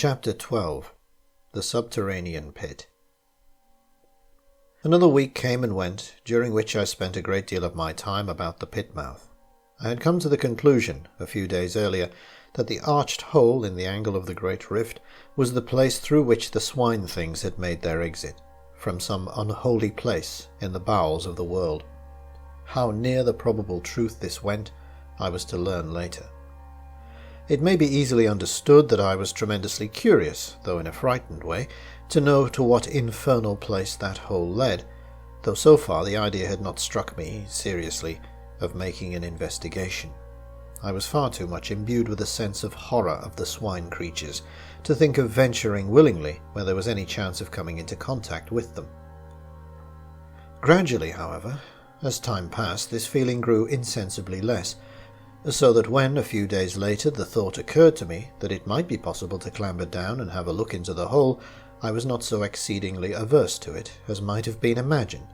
Chapter 12. The Subterranean Pit. Another week came and went, during which I spent a great deal of my time about the pit mouth. I had come to the conclusion, a few days earlier, that the arched hole in the angle of the great rift was the place through which the swine things had made their exit, from some unholy place in the bowels of the world. How near the probable truth this went, I was to learn later. It may be easily understood that I was tremendously curious, though in a frightened way, to know to what infernal place that hole led, though so far the idea had not struck me, seriously, of making an investigation. I was far too much imbued with a sense of horror of the swine creatures to think of venturing willingly where there was any chance of coming into contact with them. Gradually, however, as time passed, this feeling grew insensibly less, so that when, a few days later, the thought occurred to me that it might be possible to clamber down and have a look into the hole, I was not so exceedingly averse to it as might have been imagined.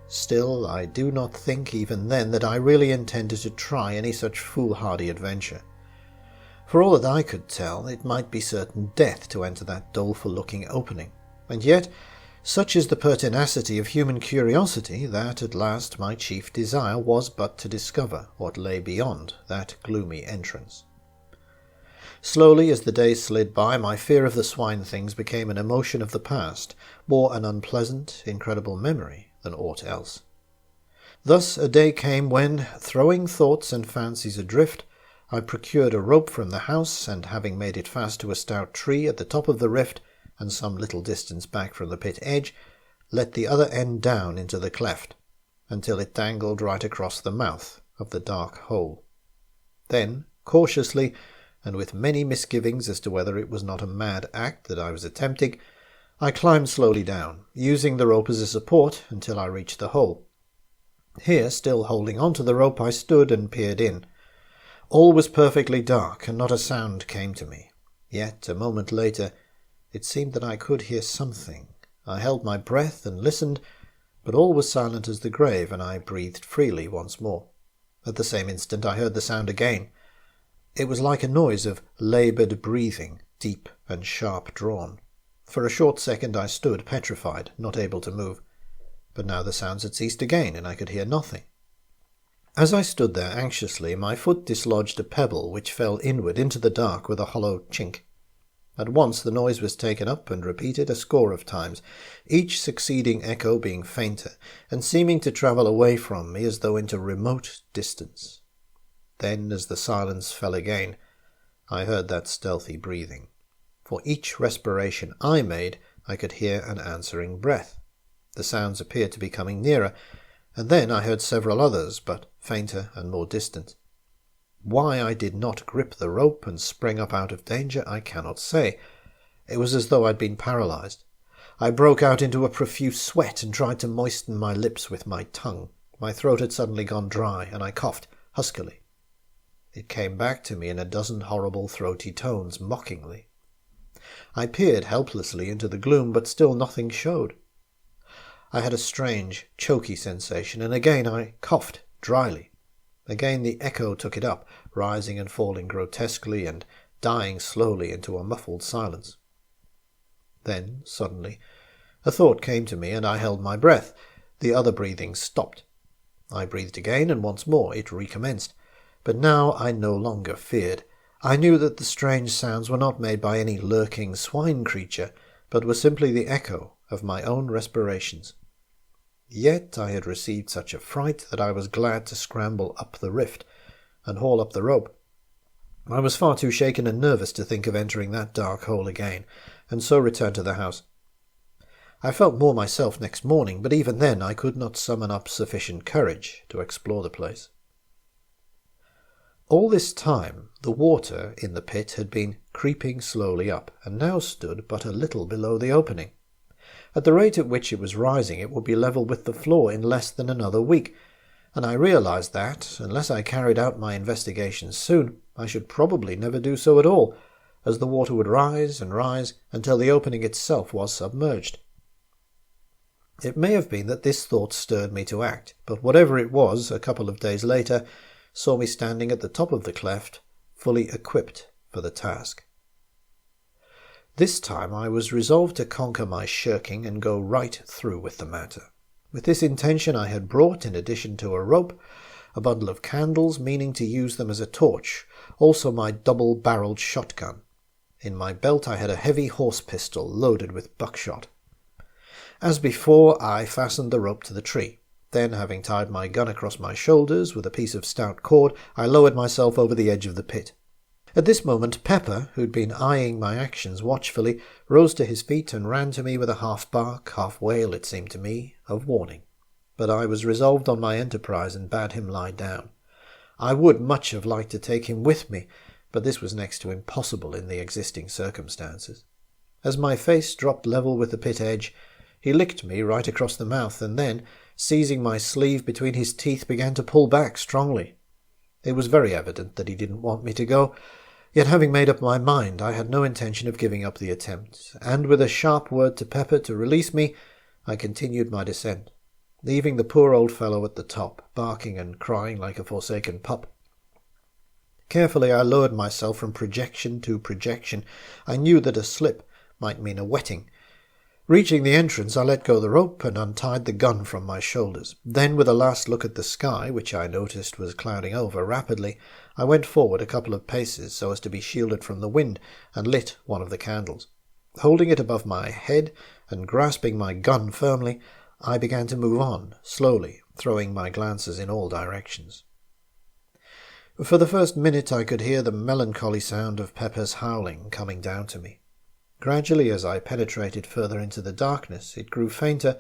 Still, I do not think even then that I really intended to try any such foolhardy adventure. For all that I could tell, it might be certain death to enter that doleful-looking opening, and yet such is the pertinacity of human curiosity that at last my chief desire was but to discover what lay beyond that gloomy entrance. Slowly, as the days slid by, my fear of the swine things became an emotion of the past, more an unpleasant, incredible memory than aught else. Thus a day came when, throwing thoughts and fancies adrift, I procured a rope from the house, and having made it fast to a stout tree at the top of the rift, and some little distance back from the pit edge, let the other end down into the cleft, until it dangled right across the mouth of the dark hole. Then, cautiously, and with many misgivings as to whether it was not a mad act that I was attempting, I climbed slowly down, using the rope as a support until I reached the hole. Here, still holding on to the rope, I stood and peered in. All was perfectly dark, and not a sound came to me. Yet, a moment later, it seemed that I could hear something. I held my breath and listened, but all was silent as the grave, and I breathed freely once more. At the same instant I heard the sound again. It was like a noise of laboured breathing, deep and sharp-drawn. For a short second I stood petrified, not able to move. But now the sounds had ceased again, and I could hear nothing. As I stood there anxiously, my foot dislodged a pebble which fell inward into the dark with a hollow chink. At once the noise was taken up and repeated a score of times, each succeeding echo being fainter, and seeming to travel away from me as though into remote distance. Then, as the silence fell again, I heard that stealthy breathing. For each respiration I made, I could hear an answering breath. The sounds appeared to be coming nearer, and then I heard several others, but fainter and more distant. Why I did not grip the rope and spring up out of danger, I cannot say. It was as though I'd been paralyzed. I broke out into a profuse sweat and tried to moisten my lips with my tongue. My throat had suddenly gone dry, and I coughed huskily. It came back to me in a dozen horrible throaty tones, mockingly. I peered helplessly into the gloom, but still nothing showed. I had a strange, choky sensation, and again I coughed dryly. Again the echo took it up, rising and falling grotesquely and dying slowly into a muffled silence. Then, suddenly, a thought came to me, and I held my breath. The other breathing stopped. I breathed again, and once more it recommenced. But now I no longer feared. I knew that the strange sounds were not made by any lurking swine creature, but were simply the echo of my own respirations. Yet I had received such a fright that I was glad to scramble up the rift and haul up the rope. I was far too shaken and nervous to think of entering that dark hole again, and so returned to the house. I felt more myself next morning, but even then I could not summon up sufficient courage to explore the place. All this time the water in the pit had been creeping slowly up, and now stood but a little below the opening. At the rate at which it was rising, it would be level with the floor in less than another week, and I realized that, unless I carried out my investigations soon, I should probably never do so at all, as the water would rise and rise until the opening itself was submerged. It may have been that this thought stirred me to act, but whatever it was, a couple of days later saw me standing at the top of the cleft, fully equipped for the task. This time I was resolved to conquer my shirking and go right through with the matter. With this intention I had brought, in addition to a rope, a bundle of candles, meaning to use them as a torch, also my double-barreled shotgun. In my belt I had a heavy horse pistol loaded with buckshot. As before, I fastened the rope to the tree. Then, having tied my gun across my shoulders with a piece of stout cord, I lowered myself over the edge of the pit. At this moment Pepper, who'd been eyeing my actions watchfully, rose to his feet and ran to me with a half-bark, half-wail, it seemed to me, of warning. But I was resolved on my enterprise and bade him lie down. I would much have liked to take him with me, but this was next to impossible in the existing circumstances. As my face dropped level with the pit edge, he licked me right across the mouth, and then, seizing my sleeve between his teeth, began to pull back strongly. It was very evident that he didn't want me to go, yet having made up my mind, I had no intention of giving up the attempt, and with a sharp word to Pepper to release me, I continued my descent, leaving the poor old fellow at the top, barking and crying like a forsaken pup. Carefully I lowered myself from projection to projection. I knew that a slip might mean a wetting. Reaching the entrance, I let go the rope and untied the gun from my shoulders. Then, with a last look at the sky, which I noticed was clouding over rapidly, I went forward a couple of paces so as to be shielded from the wind, and lit one of the candles. Holding it above my head and grasping my gun firmly, I began to move on, slowly, throwing my glances in all directions. For the first minute I could hear the melancholy sound of Pepper's howling coming down to me. Gradually, as I penetrated further into the darkness, it grew fainter,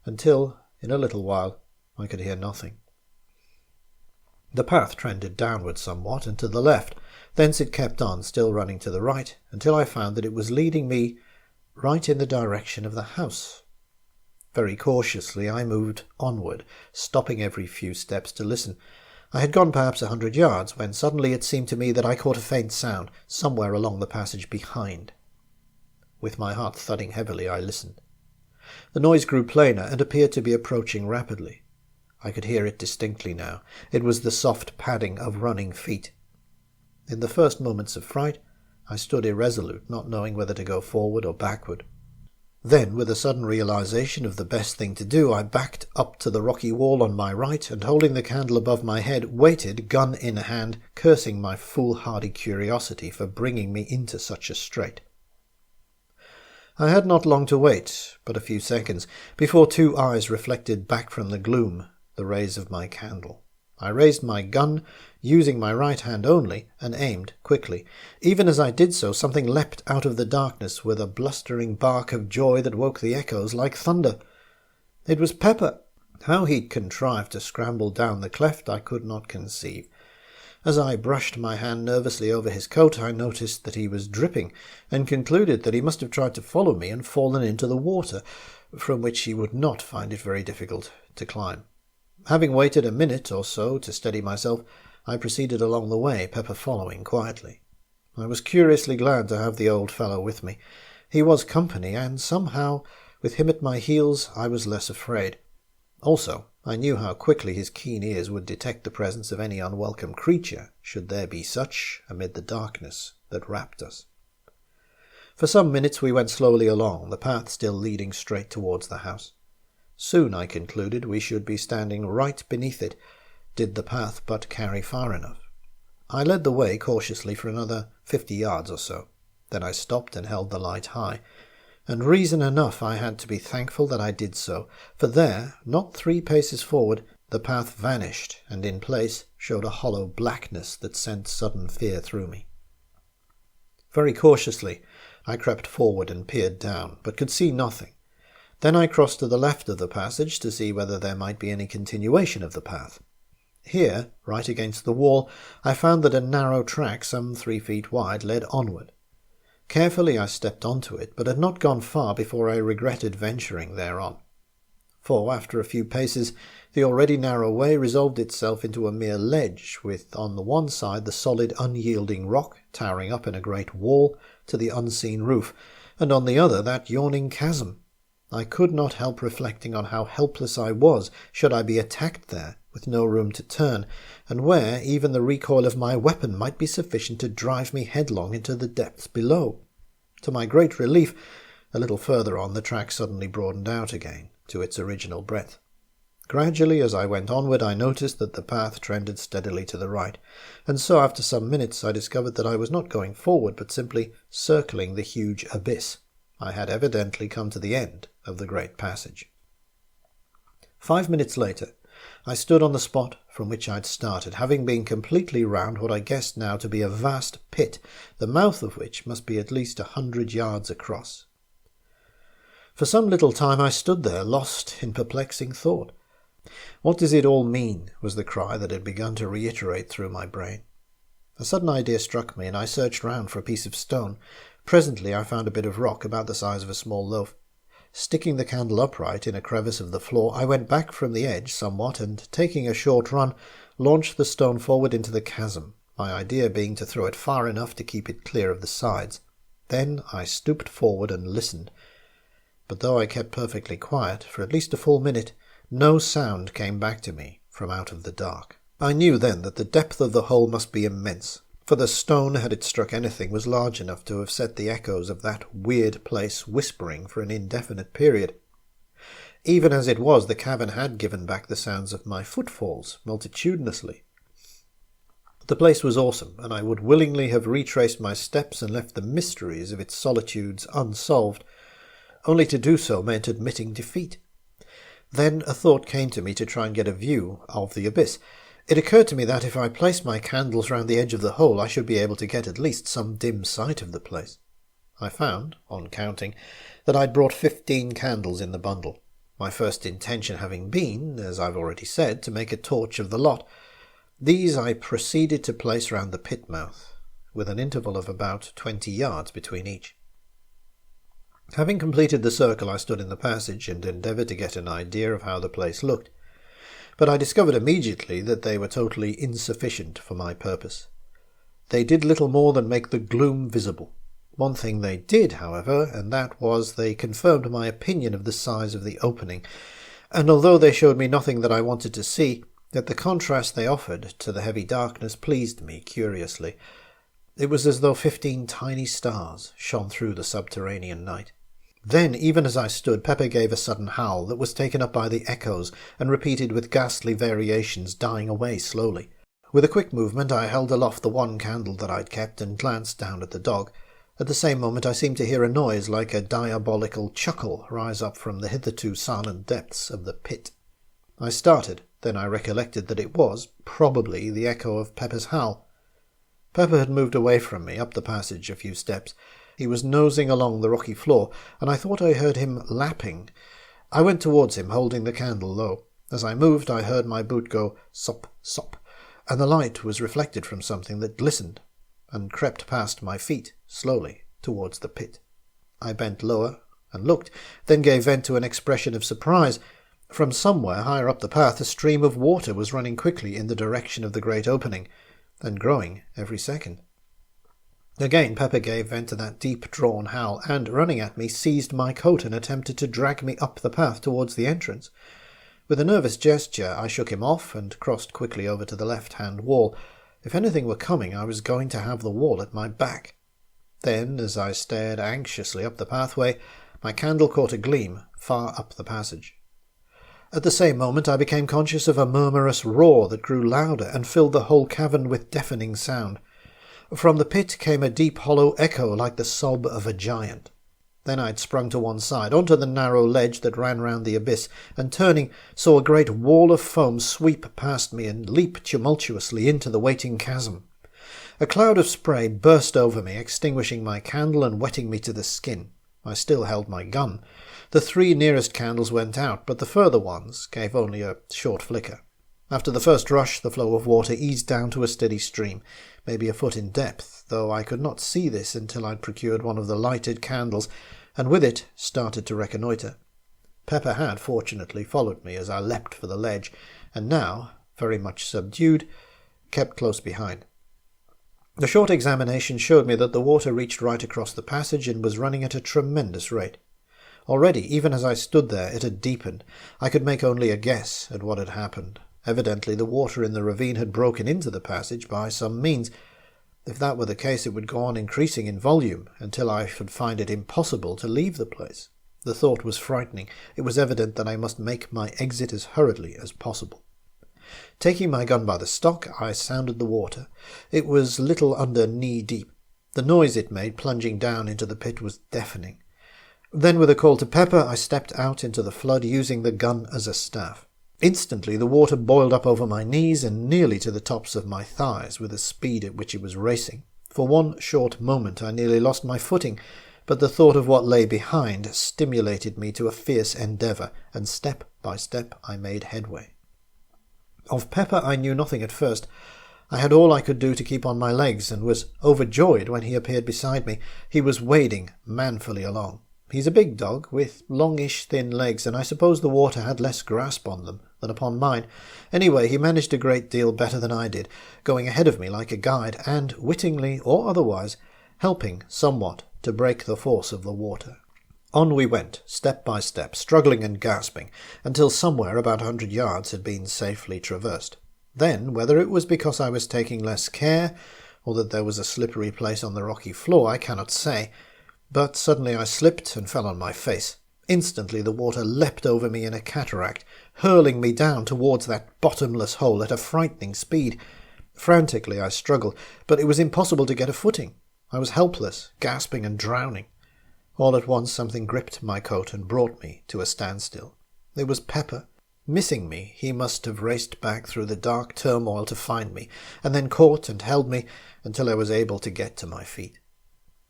until, in a little while, I could hear nothing. The path trended downward somewhat and to the left, thence it kept on, still running to the right, until I found that it was leading me right in the direction of the house. Very cautiously I moved onward, stopping every few steps to listen. I had gone perhaps 100 yards, when suddenly it seemed to me that I caught a faint sound, somewhere along the passage behind. With my heart thudding heavily, I listened. The noise grew plainer and appeared to be approaching rapidly. I could hear it distinctly now. It was the soft padding of running feet. In the first moments of fright, I stood irresolute, not knowing whether to go forward or backward. Then, with a sudden realization of the best thing to do, I backed up to the rocky wall on my right, and holding the candle above my head, waited, gun in hand, cursing my foolhardy curiosity for bringing me into such a strait. I had not long to wait, but a few seconds, before two eyes reflected back from the gloom the rays of my candle. I raised my gun, using my right hand only, and aimed quickly. Even as I did so, something leapt out of the darkness with a blustering bark of joy that woke the echoes like thunder. It was Pepper. How he'd contrived to scramble down the cleft I could not conceive. As I brushed my hand nervously over his coat, I noticed that he was dripping, and concluded that he must have tried to follow me and fallen into the water, from which he would not find it very difficult to climb. Having waited a minute or so to steady myself, I proceeded along the way, Pepper following quietly. I was curiously glad to have the old fellow with me. He was company, and somehow, with him at my heels, I was less afraid. Also, I knew how quickly his keen ears would detect the presence of any unwelcome creature, should there be such, amid the darkness that wrapped us. For some minutes we went slowly along, the path still leading straight towards the house. Soon, I concluded, we should be standing right beneath it, did the path but carry far enough. I led the way cautiously for another 50 yards or so. Then I stopped and held the light high, and reason enough I had to be thankful that I did so, for there, not 3 paces forward, the path vanished, and in place showed a hollow blackness that sent sudden fear through me. Very cautiously I crept forward and peered down, but could see nothing. Then I crossed to the left of the passage to see whether there might be any continuation of the path. Here, right against the wall, I found that a narrow track some 3 feet wide led onward. Carefully I stepped onto it, but had not gone far before I regretted venturing thereon. For, after a few paces, the already narrow way resolved itself into a mere ledge, with on the one side the solid, unyielding rock towering up in a great wall to the unseen roof, and on the other that yawning chasm. I could not help reflecting on how helpless I was should I be attacked there, with no room to turn, and where even the recoil of my weapon might be sufficient to drive me headlong into the depths below. To my great relief, a little further on the track suddenly broadened out again to its original breadth. Gradually, as I went onward, I noticed that the path trended steadily to the right, and so after some minutes I discovered that I was not going forward but simply circling the huge abyss. I had evidently come to the end of the great passage. 5 minutes later, I stood on the spot from which I'd started, having been completely round what I guessed now to be a vast pit, the mouth of which must be at least 100 yards across. For some little time I stood there, lost in perplexing thought. "What does it all mean?" was the cry that had begun to reiterate through my brain. A sudden idea struck me, and I searched round for a piece of stone. Presently I found a bit of rock about the size of a small loaf. Sticking the candle upright in a crevice of the floor, I went back from the edge somewhat, and, taking a short run, launched the stone forward into the chasm, my idea being to throw it far enough to keep it clear of the sides. Then I stooped forward and listened. But though I kept perfectly quiet, for at least a full minute, no sound came back to me from out of the dark. I knew then that the depth of the hole must be immense, for the stone, had it struck anything, was large enough to have set the echoes of that weird place whispering for an indefinite period. Even as it was, the cavern had given back the sounds of my footfalls multitudinously. The place was awesome, and I would willingly have retraced my steps and left the mysteries of its solitudes unsolved. Only to do so meant admitting defeat. Then a thought came to me to try and get a view of the abyss. It occurred to me that if I placed my candles round the edge of the hole, I should be able to get at least some dim sight of the place. I found, on counting, that I'd brought 15 candles in the bundle, my first intention having been, as I've already said, to make a torch of the lot. These I proceeded to place round the pit mouth, with an interval of about 20 yards between each. Having completed the circle, I stood in the passage and endeavoured to get an idea of how the place looked, but I discovered immediately that they were totally insufficient for my purpose. They did little more than make the gloom visible. One thing they did, however, and that was they confirmed my opinion of the size of the opening, and although they showed me nothing that I wanted to see, yet the contrast they offered to the heavy darkness pleased me curiously. It was as though 15 tiny stars shone through the subterranean night. Then, even as I stood, Pepper gave a sudden howl that was taken up by the echoes and repeated with ghastly variations, dying away slowly. With a quick movement I held aloft the one candle that I'd kept and glanced down at the dog. At the same moment I seemed to hear a noise like a diabolical chuckle rise up from the hitherto silent depths of the pit. I started, then I recollected that it was, probably, the echo of Pepper's howl. Pepper had moved away from me, up the passage a few steps. He was nosing along the rocky floor, and I thought I heard him lapping. I went towards him, holding the candle low. As I moved, I heard my boot go sop, sop, and the light was reflected from something that glistened, and crept past my feet, slowly, towards the pit. I bent lower, and looked, then gave vent to an expression of surprise. From somewhere higher up the path a stream of water was running quickly in the direction of the great opening, and growing every second. Again Pepper gave vent to that deep-drawn howl, and, running at me, seized my coat and attempted to drag me up the path towards the entrance. With a nervous gesture I shook him off and crossed quickly over to the left-hand wall. If anything were coming, I was going to have the wall at my back. Then, as I stared anxiously up the pathway, my candle caught a gleam far up the passage. At the same moment I became conscious of a murmurous roar that grew louder and filled the whole cavern with deafening sound. From the pit came a deep hollow echo like the sob of a giant. Then I'd sprung to one side, onto the narrow ledge that ran round the abyss, and turning, saw a great wall of foam sweep past me and leap tumultuously into the waiting chasm. A cloud of spray burst over me, extinguishing my candle and wetting me to the skin. I still held my gun. The 3 nearest candles went out, but the further ones gave only a short flicker. After the first rush, the flow of water eased down to a steady stream, maybe a foot in depth, though I could not see this until I'd procured one of the lighted candles, and with it started to reconnoitre. Pepper had, fortunately, followed me as I leapt for the ledge, and now, very much subdued, kept close behind. The short examination showed me that the water reached right across the passage and was running at a tremendous rate. Already, even as I stood there, it had deepened. I could make only a guess at what had happened. Evidently the water in the ravine had broken into the passage by some means. If that were the case, it would go on increasing in volume until I should find it impossible to leave the place. The thought was frightening. It was evident that I must make my exit as hurriedly as possible. Taking my gun by the stock, I sounded the water. It was little under knee-deep. The noise it made plunging down into the pit was deafening. Then, with a call to Pepper, I stepped out into the flood, using the gun as a staff. Instantly the water boiled up over my knees and nearly to the tops of my thighs with the speed at which it was racing. For one short moment I nearly lost my footing, but the thought of what lay behind stimulated me to a fierce endeavour, and step by step I made headway. Of Pepper I knew nothing at first. I had all I could do to keep on my legs, and was overjoyed when he appeared beside me. He was wading manfully along. He's a big dog, with longish thin legs, and I suppose the water had less grasp on them than upon mine. Anyway, he managed a great deal better than I did, going ahead of me like a guide, and, wittingly or otherwise, helping somewhat to break the force of the water. On we went, step by step, struggling and gasping, until somewhere about 100 yards had been safely traversed. Then, whether it was because I was taking less care, or that there was a slippery place on the rocky floor, I cannot say, but suddenly I slipped and fell on my face. Instantly the water leapt over me in a cataract, hurling me down towards that bottomless hole at a frightening speed. Frantically I struggled, but it was impossible to get a footing. I was helpless, gasping and drowning. All at once something gripped my coat and brought me to a standstill. It was Pepper. Missing me, he must have raced back through the dark turmoil to find me, and then caught and held me until I was able to get to my feet.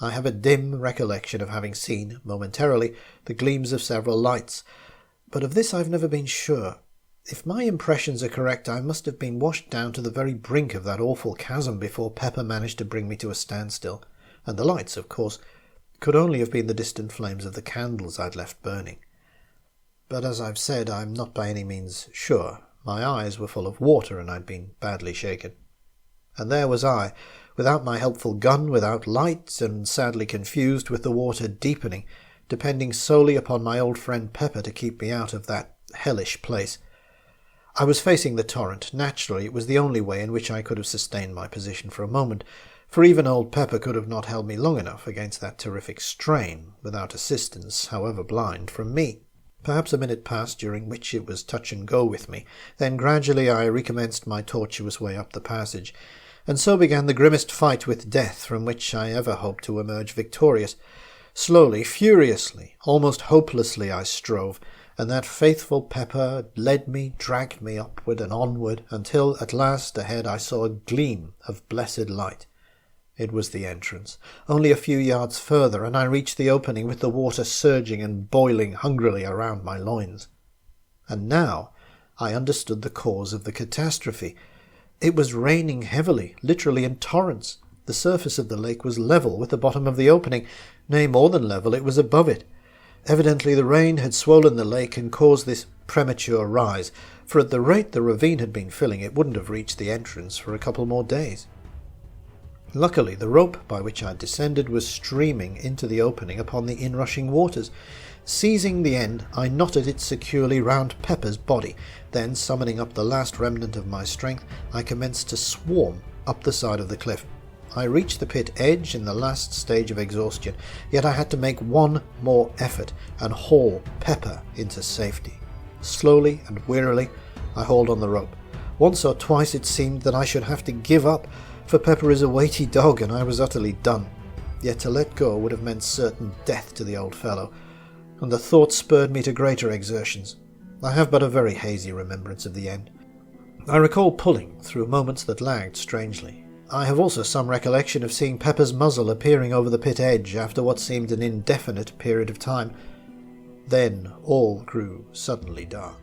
I have a dim recollection of having seen, momentarily, the gleams of several lights, but of this I've never been sure. If my impressions are correct, I must have been washed down to the very brink of that awful chasm before Pepper managed to bring me to a standstill, and the lights, of course, could only have been the distant flames of the candles I'd left burning. But as I've said, I'm not by any means sure. My eyes were full of water, and I'd been badly shaken. And there was I, without my helpful gun, without light, and sadly confused, with the water deepening, depending solely upon my old friend Pepper to keep me out of that hellish place. I was facing the torrent. Naturally, it was the only way in which I could have sustained my position for a moment, for even old Pepper could have not held me long enough against that terrific strain, without assistance, however blind, from me. Perhaps a minute passed, during which it was touch and go with me. Then gradually I recommenced my tortuous way up the passage, and so began the grimmest fight with death from which I ever hoped to emerge victorious. Slowly, furiously, almost hopelessly I strove, and that faithful Pepper led me, dragged me upward and onward, until at last ahead I saw a gleam of blessed light. It was the entrance. Only a few yards further, and I reached the opening with the water surging and boiling hungrily around my loins. And now I understood the cause of the catastrophe. It was raining heavily, literally in torrents. The surface of the lake was level with the bottom of the opening. Nay, more than level, it was above it. Evidently the rain had swollen the lake and caused this premature rise, for at the rate the ravine had been filling, it wouldn't have reached the entrance for a couple more days. Luckily, the rope by which I descended was streaming into the opening upon the inrushing waters. Seizing the end, I knotted it securely round Pepper's body. Then, summoning up the last remnant of my strength, I commenced to swarm up the side of the cliff. I reached the pit edge in the last stage of exhaustion, yet I had to make one more effort and haul Pepper into safety. Slowly and wearily, I hauled on the rope. Once or twice it seemed that I should have to give up, for Pepper is a weighty dog, and I was utterly done. Yet to let go would have meant certain death to the old fellow, and the thought spurred me to greater exertions. I have but a very hazy remembrance of the end. I recall pulling through moments that lagged strangely. I have also some recollection of seeing Pepper's muzzle appearing over the pit edge after what seemed an indefinite period of time. Then all grew suddenly dark.